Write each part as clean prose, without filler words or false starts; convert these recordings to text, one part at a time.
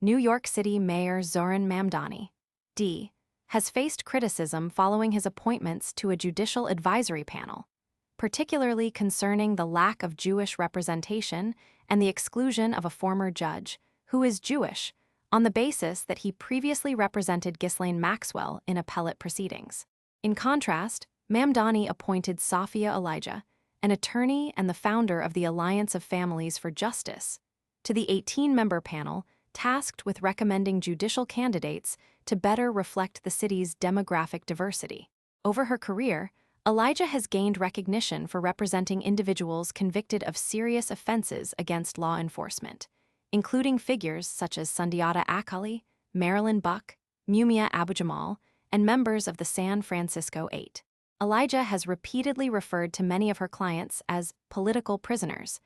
New York City Mayor Zohran Mamdani, D., has faced criticism following his appointments to a judicial advisory panel, particularly concerning the lack of Jewish representation and the exclusion of a former judge, who is Jewish, on the basis that he previously represented Ghislaine Maxwell in appellate proceedings. In contrast, Mamdani appointed Soffiyah Elijah, an attorney and the founder of the Alliance of Families for Justice, to the 18-member panel tasked with recommending judicial candidates to better reflect the city's demographic diversity. Over her career, Elijah has gained recognition for representing individuals convicted of serious offenses against law enforcement, including figures such as Sundiata Acoli, Marilyn Buck, Mumia Abu-Jamal, and members of the San Francisco Eight. Elijah has repeatedly referred to many of her clients as political prisoners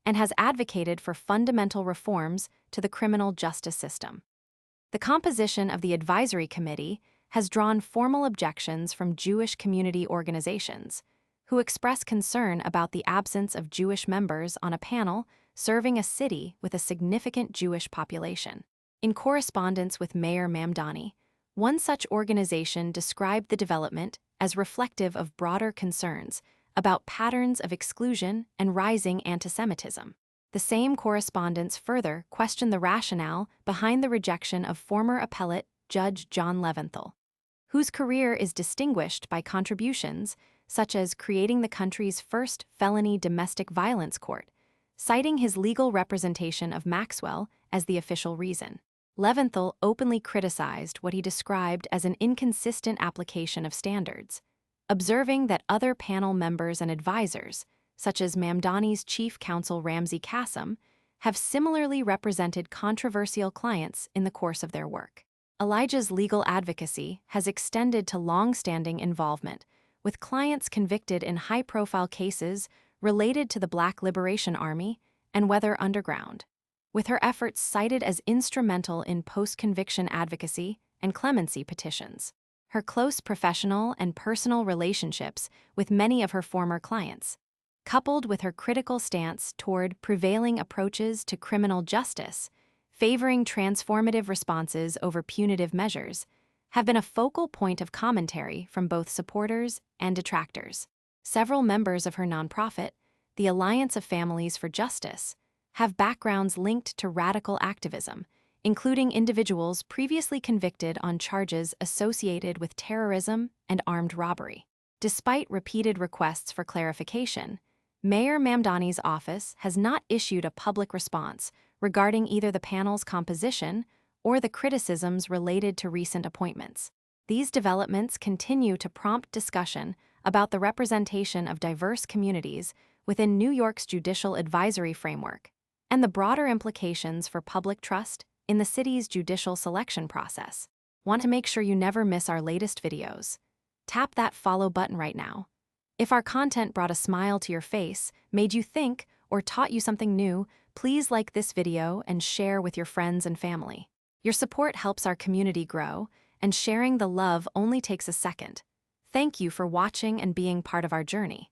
and has advocated for fundamental reforms to the criminal justice system. The composition of the advisory committee has drawn formal objections from Jewish community organizations, who express concern about the absence of Jewish members on a panel serving a city with a significant Jewish population. In correspondence with Mayor Mamdani, one such organization described the development as reflective of broader concerns about patterns of exclusion and rising antisemitism. The same correspondence further questioned the rationale behind the rejection of former appellate Judge John Leventhal, whose career is distinguished by contributions such as creating the country's first felony domestic violence court, citing his legal representation of Maxwell as the official reason. Leventhal openly criticized what he described as an inconsistent application of standards, observing that other panel members and advisors, such as Mamdani's chief counsel Ramzi Qasim, have similarly represented controversial clients in the course of their work. Elijah's legal advocacy has extended to long-standing involvement with clients convicted in high-profile cases related to the Black Liberation Army and Weather Underground, with her efforts cited as instrumental in post-conviction advocacy and clemency petitions. Her close professional and personal relationships with many of her former clients, coupled with her critical stance toward prevailing approaches to criminal justice, favoring transformative responses over punitive measures, have been a focal point of commentary from both supporters and detractors. Several members of her nonprofit, the Alliance of Families for Justice, have backgrounds linked to radical activism, including individuals previously convicted on charges associated with terrorism and armed robbery. Despite repeated requests for clarification, Mayor Mamdani's office has not issued a public response regarding either the panel's composition or the criticisms related to recent appointments. These developments continue to prompt discussion about the representation of diverse communities within New York's judicial advisory framework and the broader implications for public trust in the city's judicial selection process. Want to make sure you never miss our latest videos? Tap that follow button right now. If our content brought a smile to your face, made you think, or taught you something new, please like this video and share with your friends and family. Your support helps our community grow, and sharing the love only takes a second. Thank you for watching and being part of our journey.